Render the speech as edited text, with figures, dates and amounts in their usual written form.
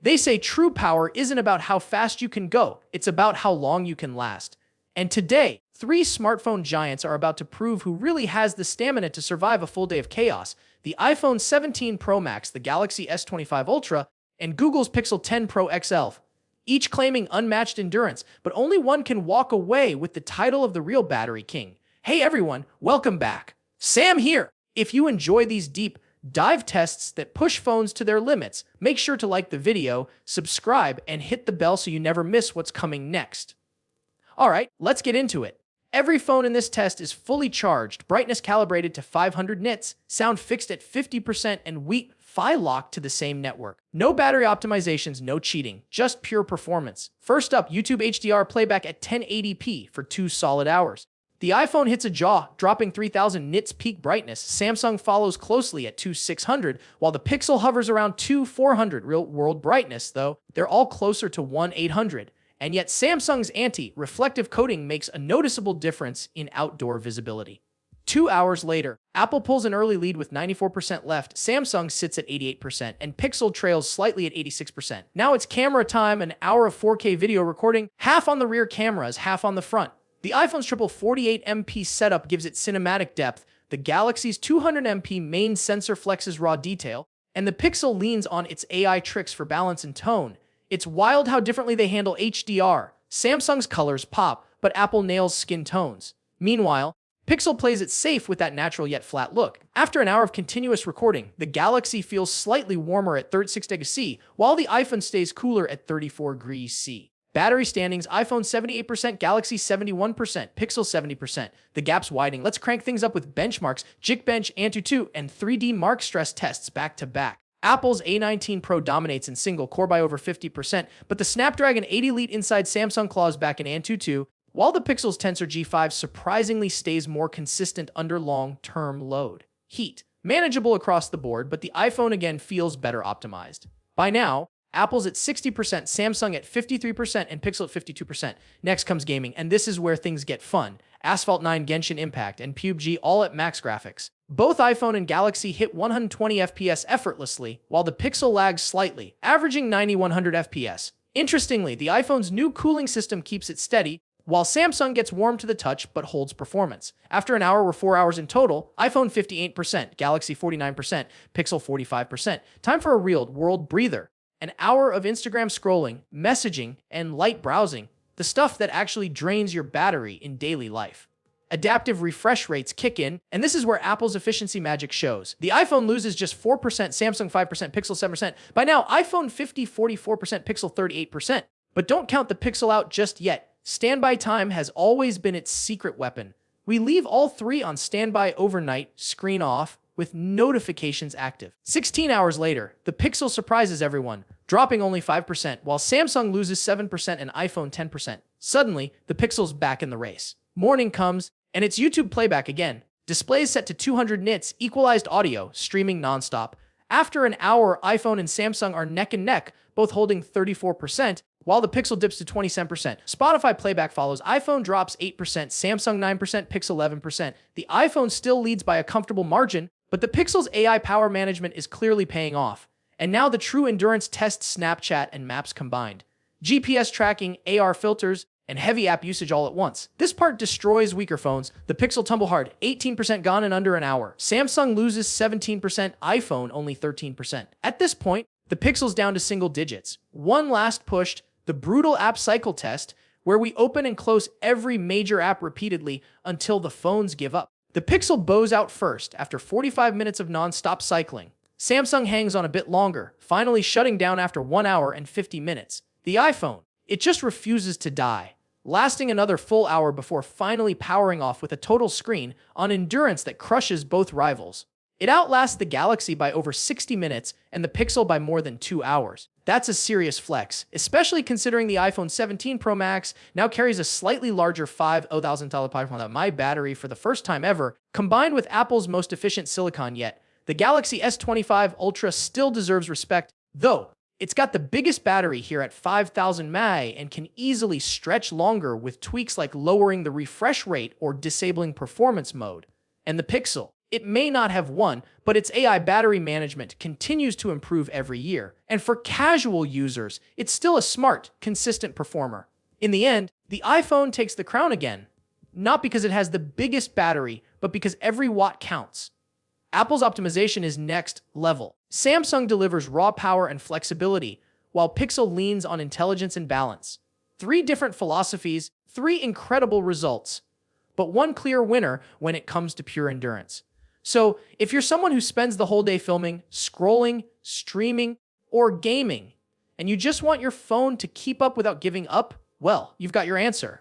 They say true power isn't about how fast you can go, it's about how long you can last. And today, three smartphone giants are about to prove who really has the stamina to survive a full day of chaos: the iPhone 17 Pro Max, the Galaxy S25 Ultra, and Google's Pixel 10 Pro XL, each claiming unmatched endurance, but only one can walk away with the title of the real battery king. Hey everyone, welcome back. Sam here. If you enjoy these deep dive tests that push phones to their limits, make sure to like the video, subscribe, and hit the bell so you never miss what's coming next. Alright, let's get into it. Every phone in this test is fully charged, brightness calibrated to 500 nits, sound fixed at 50%, and Wi-Fi locked to the same network. No battery optimizations, no cheating, just pure performance. First up, YouTube HDR playback at 1080p for 2 solid hours. The iPhone hits a jaw, dropping 3000 nits peak brightness. Samsung follows closely at 2600, while the Pixel hovers around 2400 real-world brightness, though they're all closer to 1800. And yet Samsung's anti-reflective coating makes a noticeable difference in outdoor visibility. 2 hours later, Apple pulls an early lead with 94% left, Samsung sits at 88%, and Pixel trails slightly at 86%. Now it's camera time, an hour of 4K video recording, half on the rear cameras, half on the front. The iPhone's triple 48MP setup gives it cinematic depth, the Galaxy's 200MP main sensor flexes raw detail, and the Pixel leans on its AI tricks for balance and tone. It's wild how differently they handle HDR. Samsung's colors pop, but Apple nails skin tones. Meanwhile, Pixel plays it safe with that natural yet flat look. After an hour of continuous recording, the Galaxy feels slightly warmer at 36 degrees C, while the iPhone stays cooler at 34 degrees C. Battery standings: iPhone 78%, Galaxy 71%, Pixel 70%. The gap's widening. Let's crank things up with benchmarks, Geekbench, Antutu, and 3D Mark stress tests back to back. Apple's A19 Pro dominates in single core by over 50%, but the Snapdragon 8 Elite inside Samsung claws back in Antutu, while the Pixel's Tensor G5 surprisingly stays more consistent under long-term load. Heat. Manageable across the board, but the iPhone again feels better optimized. By now, Apple's at 60%, Samsung at 53%, and Pixel at 52%. Next comes gaming, and this is where things get fun. Asphalt 9, Genshin Impact, and PUBG all at max graphics. Both iPhone and Galaxy hit 120 FPS effortlessly, while the Pixel lags slightly, averaging 9100 FPS. Interestingly, the iPhone's new cooling system keeps it steady, while Samsung gets warm to the touch but holds performance. After an hour or 4 hours in total, iPhone 58%, Galaxy 49%, Pixel 45%. Time for a real-world breather. An hour of Instagram scrolling, messaging, and light browsing, the stuff that actually drains your battery in daily life. Adaptive refresh rates kick in, and this is where Apple's efficiency magic shows. The iPhone loses just 4%, Samsung 5%, Pixel 7%. By now, iPhone 44%, Pixel 38%. But don't count the Pixel out just yet. Standby time has always been its secret weapon. We leave all three on standby overnight, screen off, with notifications active. 16 hours later, the Pixel surprises everyone, dropping only 5%, while Samsung loses 7% and iPhone 10%. Suddenly, the Pixel's back in the race. Morning comes, and it's YouTube playback again. Displays set to 200 nits, equalized audio, streaming nonstop. After an hour, iPhone and Samsung are neck and neck, both holding 34%, while the Pixel dips to 27%. Spotify playback follows. iPhone drops 8%, Samsung 9%, Pixel 11%. The iPhone still leads by a comfortable margin, but the Pixel's AI power management is clearly paying off. And now the true endurance tests: Snapchat and Maps combined. GPS tracking, AR filters, and heavy app usage all at once. This part destroys weaker phones. The Pixel tumble hard, 18% gone in under an hour. Samsung loses 17%, iPhone only 13%. At this point, the Pixel's down to single digits. One last push, the brutal app cycle test, where we open and close every major app repeatedly until the phones give up. The Pixel bows out first after 45 minutes of non-stop cycling. Samsung hangs on a bit longer, finally shutting down after 1 hour and 50 minutes. The iPhone, it just refuses to die, lasting another full hour before finally powering off with a total screen on endurance that crushes both rivals. It outlasts the Galaxy by over 60 minutes and the Pixel by more than 2 hours. That's a serious flex, especially considering the iPhone 17 Pro Max now carries a slightly larger 50,000 mAh battery for the first time ever, combined with Apple's most efficient silicon yet. The Galaxy S25 Ultra still deserves respect, though it's got the biggest battery here at 5,000 mAh and can easily stretch longer with tweaks like lowering the refresh rate or disabling performance mode. And the Pixel, It may not have won, but its AI battery management continues to improve every year. And for casual users, it's still a smart, consistent performer. In the end, the iPhone takes the crown again, not because it has the biggest battery, but because every watt counts. Apple's optimization is next level. Samsung delivers raw power and flexibility, while Pixel leans on intelligence and balance. Three different philosophies, three incredible results, but one clear winner when it comes to pure endurance. So, if you're someone who spends the whole day filming, scrolling, streaming, or gaming, and you just want your phone to keep up without giving up, well, you've got your answer.